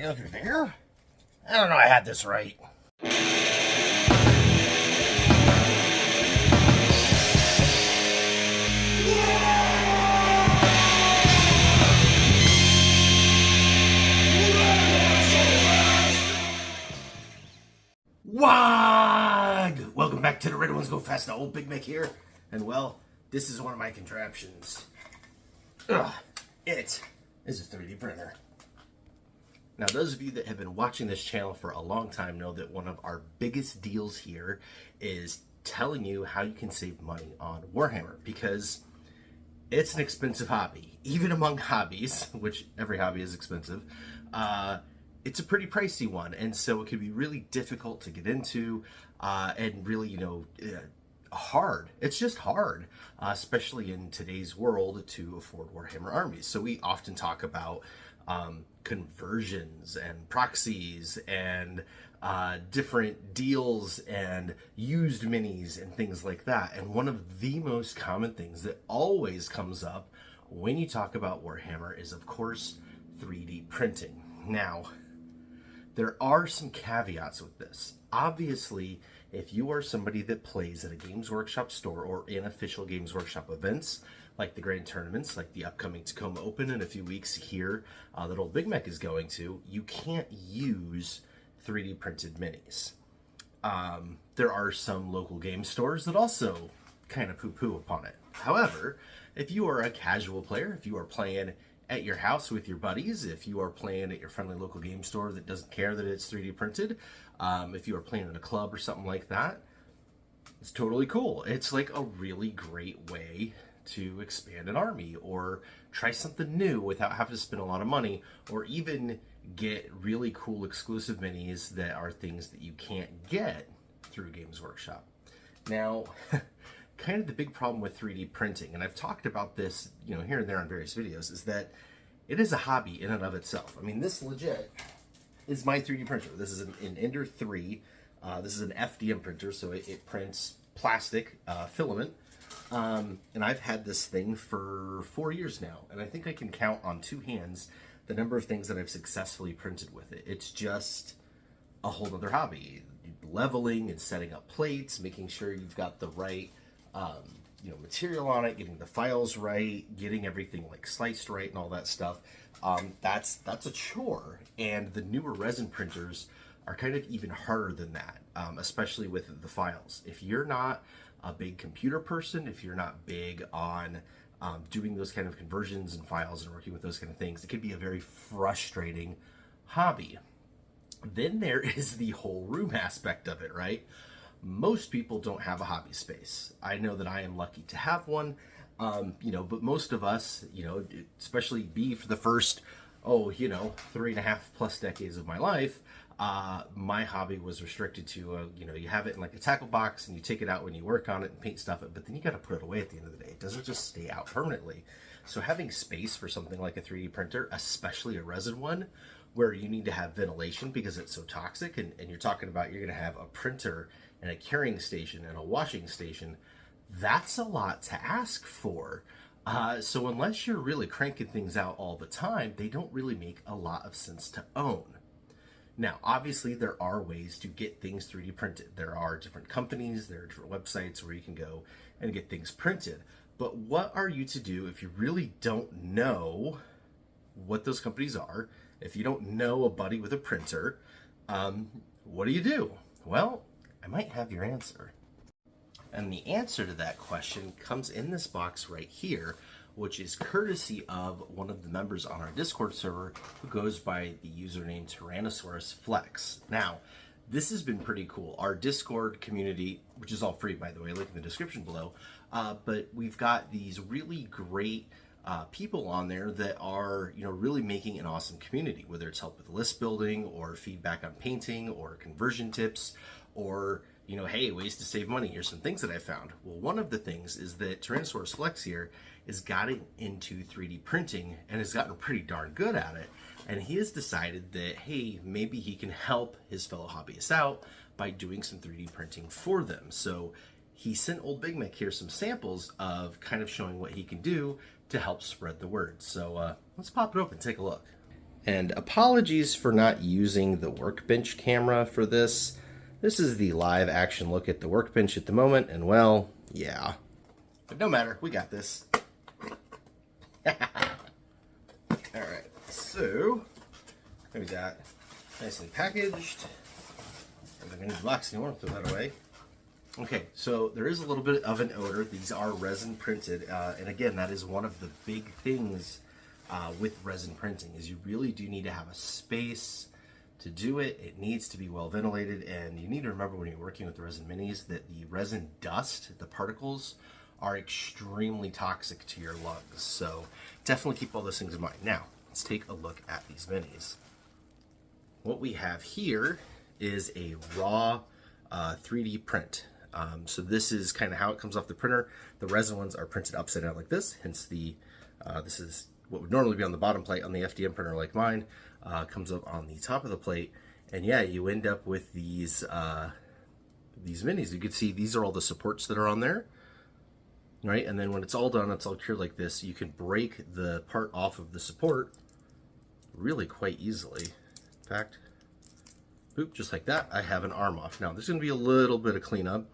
you left your finger? I don't know, I had this right. What? Welcome back to the Red Ones Go Fast. Now, old Big Mick here. And well, this is one of my contraptions. It is a 3D printer. Now, those of you that have been watching this channel for a long time know that one of our biggest deals here is telling you how you can save money on Warhammer, because it's an expensive hobby. Even among hobbies, which every hobby is expensive, it's a pretty pricey one, and so it can be really difficult to get into and really, hard. It's just hard, especially in today's world, to afford Warhammer armies. So we often talk about conversions and proxies and different deals and used minis and things like that. And one of the most common things that always comes up when you talk about Warhammer is, of course, 3D printing. Now, there are some caveats with this. Obviously, if you are somebody that plays at a Games Workshop store or in official Games Workshop events, like the Grand Tournaments, like the upcoming Tacoma Open in a few weeks here that old Big Mac is going to, you can't use 3D printed minis. There are some local game stores that also kind of poo-poo upon it. However, if you are a casual player, if you are playing at your house with your buddies, if you are playing at your friendly local game store that doesn't care that it's 3D printed, if you are playing in a club or something like that, it's totally cool. It's like a really great way to expand an army or try something new without having to spend a lot of money, or even get really cool exclusive minis that are things that you can't get through Games Workshop. Now, kind of the big problem with 3D printing, and I've talked about this, here and there on various videos, is that it is a hobby in and of itself. I mean, this legit is my 3D printer. This is an Ender 3. This is an FDM printer, so it prints plastic filament. And I've had this thing for 4 years now, and I think I can count on two hands the number of things that I've successfully printed with it. It's just a whole other hobby. Leveling and setting up plates, making sure you've got the right material on it, getting the files right, getting everything like sliced right and all that stuff. That's a chore, and the newer resin printers are kind of even harder than that, especially with the files. If you're not a big computer person, if you're not big on doing those kind of conversions and files and working with those kind of things, it can be a very frustrating hobby. Then there is the whole room aspect of it, right? Most people don't have a hobby space. I know that I am lucky to have one, but most of us, especially me for the first, 3.5+ decades of my life, my hobby was restricted to, you have it in like a tackle box and you take it out when you work on it and paint stuff it, but then you got to put it away at the end of the day. It doesn't just stay out permanently. So having space for something like a 3D printer, especially a resin one, where you need to have ventilation because it's so toxic, and you're talking about you're going to have a printer and a carrying station and a washing station, that's a lot to ask for. So unless you're really cranking things out all the time, they don't really make a lot of sense to own. Now, obviously, there are ways to get things 3D printed. There are different companies, there are different websites where you can go and get things printed. But what are you to do if you really don't know what those companies are? If you don't know a buddy with a printer, what do? Well, I might have your answer. And the answer to that question comes in this box right here, which is courtesy of one of the members on our Discord server who goes by the username Tyrannosaurus Flex. Now, this has been pretty cool. Our Discord community, which is all free, by the way, link in the description below, but we've got these really great people on there that are, really making an awesome community, whether it's help with list building or feedback on painting or conversion tips or, hey, ways to save money. Here's some things that I found. Well, one of the things is that Tyrannosaurus Flex here is gotten into 3D printing and has gotten pretty darn good at it. And he has decided that, hey, maybe he can help his fellow hobbyists out by doing some 3D printing for them. So he sent old Big Mick here some samples of kind of showing what he can do to help spread the word. So let's pop it open, take a look. And apologies for not using the workbench camera for this. This is the live action look at the workbench at the moment, and well, yeah. But no matter, we got this. Alright, so we got nicely packaged. I don't need the box anymore, throw that away. Okay, so there is a little bit of an odor. These are resin printed, and again, that is one of the big things with resin printing, is you really do need to have a space to do it. It needs to be well ventilated, and you need to remember when you're working with the resin minis that the resin dust, the particles, are extremely toxic to your lungs. So definitely keep all those things in mind. Now, let's take a look at these minis. What we have here is a raw 3D print. So this is kind of how it comes off the printer. The resin ones are printed upside down like this, hence the this is what would normally be on the bottom plate on the FDM printer like mine, comes up on the top of the plate. And yeah, you end up with these minis. You can see these are all the supports that are on there, right? And then when it's all done, it's all cured like this. You can break the part off of the support really quite easily. In fact, boop, just like that, I have an arm off. Now, there's going to be a little bit of cleanup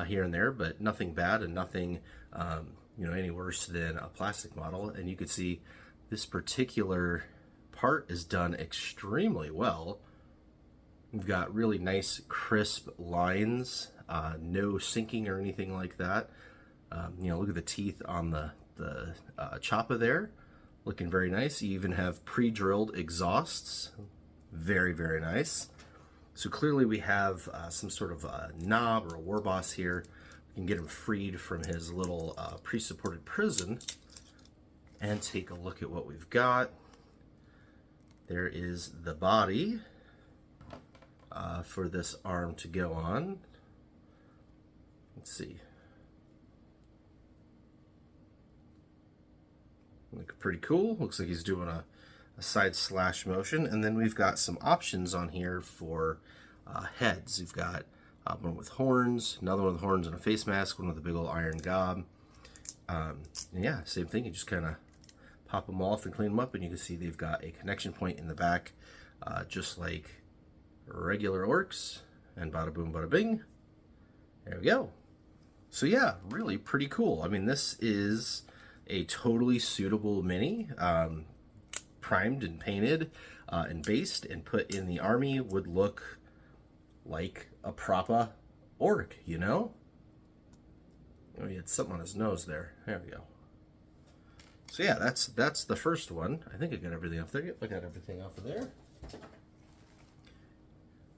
here and there, but nothing bad and nothing any worse than a plastic model. And you can see this particular part is done extremely well. We've got really nice crisp lines, no sinking or anything like that. Look at the teeth on the choppa there, looking very nice. You even have pre-drilled exhausts, very, very nice. So clearly we have some sort of a knob or a war boss here. We can get him freed from his little pre-supported prison and take a look at what we've got. There is the body for this arm to go on. Let's see. Look pretty cool. Looks like he's doing a side slash motion. And then we've got some options on here for heads. You've got one with horns, another one with horns and a face mask, one with a big old iron gob. And yeah, same thing. You just kind of pop them off and clean them up, and you can see they've got a connection point in the back, just like regular orcs. And bada boom, bada bing. There we go. So yeah, really pretty cool. I mean, this is a totally suitable mini. Primed and painted and based and put in the army would look like a proper orc, you know? Oh, he had something on his nose there. There we go. So yeah, that's the first one. I think I got everything off there. I got everything off of there.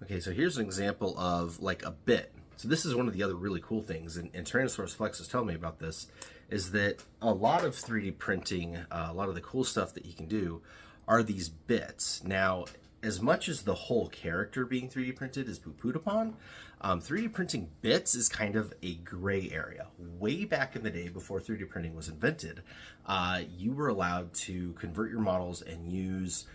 Okay, so here's an example of like a bit. So this is one of the other really cool things, and Tyrannosaurus Flex is telling me about this, is that a lot of 3D printing, a lot of the cool stuff that you can do are these bits. Now, as much as the whole character being 3D printed is poo-pooed upon, 3D printing bits is kind of a gray area. Way back in the day, before 3D printing was invented, you were allowed to convert your models and use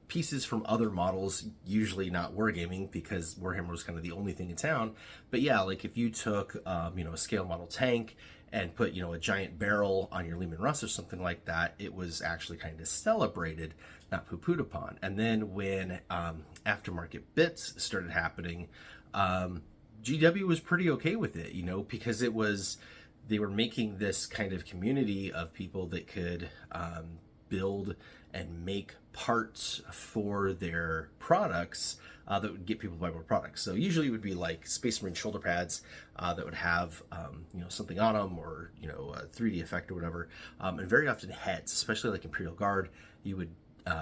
pieces from other models, usually not wargaming, because Warhammer was kind of the only thing in town. But yeah, like if you took a scale model tank and put a giant barrel on your Lehman Russ or something like that, it was actually kind of celebrated, not poo-pooed upon. And then when aftermarket bits started happening, GW was pretty okay with it, because they were making this kind of community of people that could build and make parts for their products that would get people to buy more products. So usually it would be like Space Marine shoulder pads that would have something on them, or a 3D effect or whatever. And very often heads, especially like Imperial Guard, you would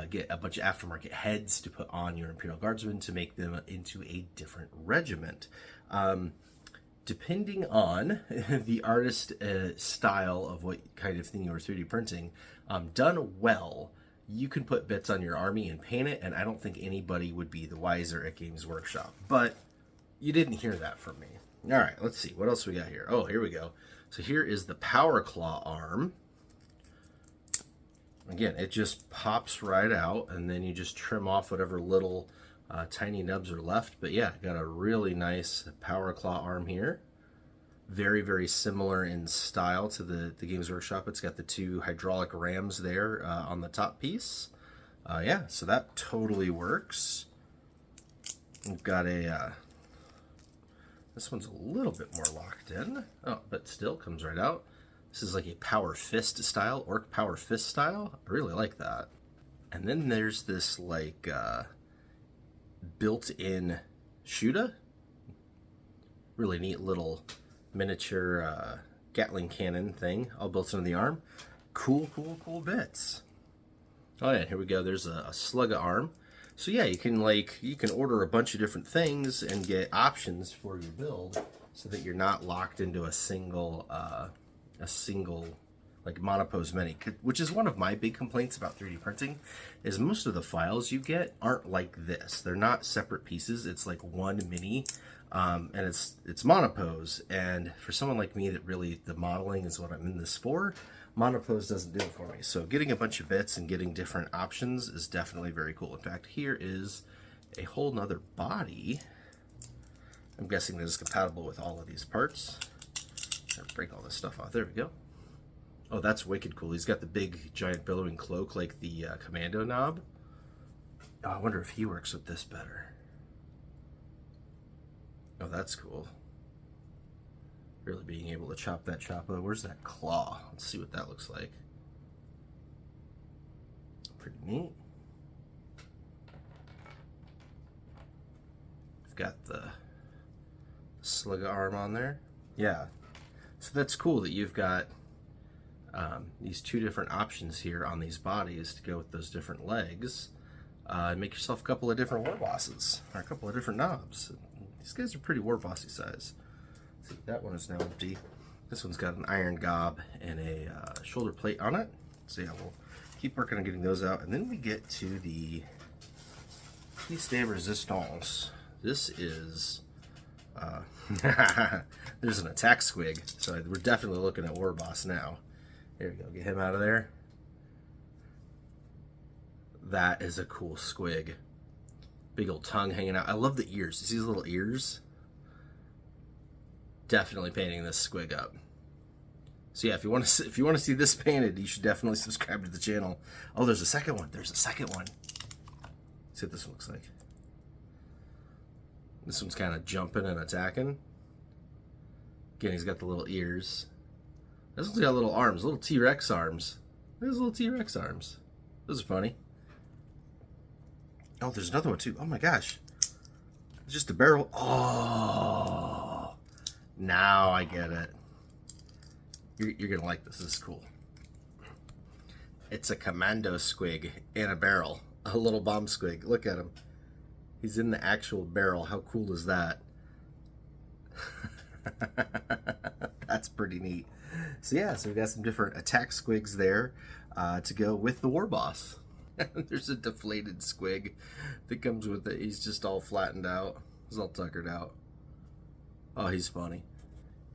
get a bunch of aftermarket heads to put on your Imperial Guardsmen to make them into a different regiment. Depending on the artist style of what kind of thing you were 3D printing, done well, you can put bits on your army and paint it, and I don't think anybody would be the wiser at Games Workshop. But you didn't hear that from me. All right, let's see. What else we got here? Oh, here we go. So here is the Power Claw arm. Again, it just pops right out, and then you just trim off whatever little tiny nubs are left. But yeah, got a really nice Power Claw arm here. Very, very similar in style to the Games Workshop. It's got the two hydraulic rams there on the top piece. Yeah, so that totally works. We've got a, this one's a little bit more locked in. Oh, but still comes right out. This is like a power fist style, orc power fist style. I really like that. And then there's this like built-in shooter. Really neat little miniature Gatling cannon thing, all built into the arm. Cool, cool, cool bits. Oh yeah, here we go. There's a slugga arm. So yeah, you can order a bunch of different things and get options for your build, so that you're not locked into a single like monopose mini, which is one of my big complaints about 3D printing, is most of the files you get aren't like this. They're not separate pieces. It's like one mini, and it's monopose. And for someone like me that really, the modeling is what I'm in this for, monopose doesn't do it for me. So getting a bunch of bits and getting different options is definitely very cool. In fact, here is a whole nother body. I'm guessing that is compatible with all of these parts. Break all this stuff off. There we go. Oh, that's wicked cool. He's got the big giant billowing cloak like the commando knob. Oh, I wonder if he works with this better. Oh, that's cool. Really being able to chop that choppa. Where's that claw? Let's see what that looks like. Pretty neat. We've got the slugga arm on there. Yeah. So that's cool that you've got these two different options here on these bodies to go with those different legs. Make yourself a couple of different war bosses, or a couple of different knobs. These guys are pretty war bossy size. See, that one is now empty. This one's got an iron gob and a shoulder plate on it. So yeah, we'll keep working on getting those out. And then we get to the piece de resistance. This is... there's an attack squig, so we're definitely looking at war boss now. There we go, get him out of there. That is a cool squig. Big old tongue hanging out. I love the ears. You see these little ears? Definitely painting this squig up. So yeah, if you want to see this painted, you should definitely subscribe to the channel. Oh, there's a second one. There's a second one. Let's see what this one looks like. This one's kind of jumping and attacking. Again, he's got the little ears. This one's got little arms, little T-Rex arms. There's little T-Rex arms. Those are funny. Oh, there's another one too. Oh my gosh. It's just a barrel. Oh, now I get it. You're gonna like this. This is cool. It's a commando squig in a barrel. A little bomb squig. Look at him. He's in the actual barrel. How cool is that? That's pretty neat. So yeah, so we've got some different attack squigs there to go with the war boss. There's a deflated squig that comes with it. He's just all flattened out. He's all tuckered out. Oh, he's funny.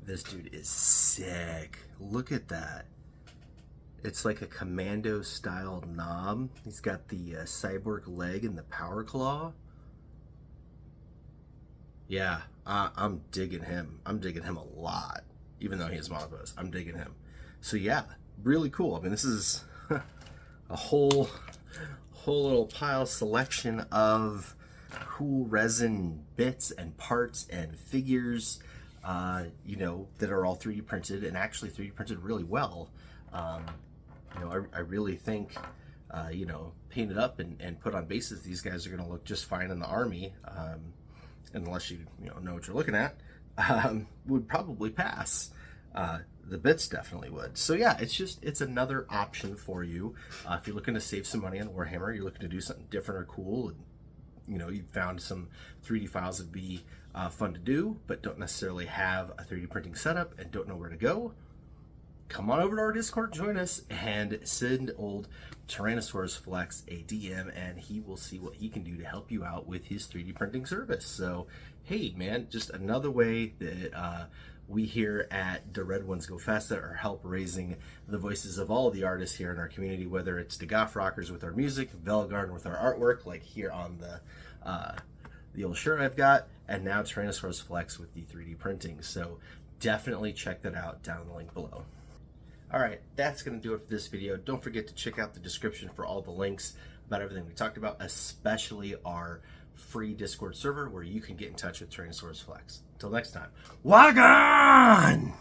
This dude is sick. Look at that. It's like a commando style knob. He's got the cyborg leg and the power claw. Yeah, I'm digging him. I'm digging him a lot, even though he has monopose. I'm digging him. So yeah, really cool. I mean, this is a whole little pile selection of cool resin bits and parts and figures, you know, that are all 3D printed and actually 3D printed really well. You know, I really think, you know, painted up and put on bases, these guys are going to look just fine in the army. Unless you know what you're looking at, would probably pass. The bits definitely would. So yeah, it's another option for you. If you're looking to save some money on Warhammer, you're looking to do something different or cool, and you know, you found some 3D files that'd be fun to do, but don't necessarily have a 3D printing setup and don't know where to go, come on over to our Discord, join us, and send old Tyrannosaurus Flex a DM, and he will see what he can do to help you out with his 3D printing service. So, hey, man, just another way that we here at The Red Ones Go Festa are help raising the voices of all the artists here in our community, whether it's the Goth Rockers with our music, Velgarden with our artwork, like here on the old shirt I've got, and now Tyrannosaurus Flex with the 3D printing. So definitely check that out down in the link below. All right, that's going to do it for this video. Don't forget to check out the description for all the links about everything we talked about, especially our free Discord server where you can get in touch with Tyrannosaurus Flex. Until next time, Wagon!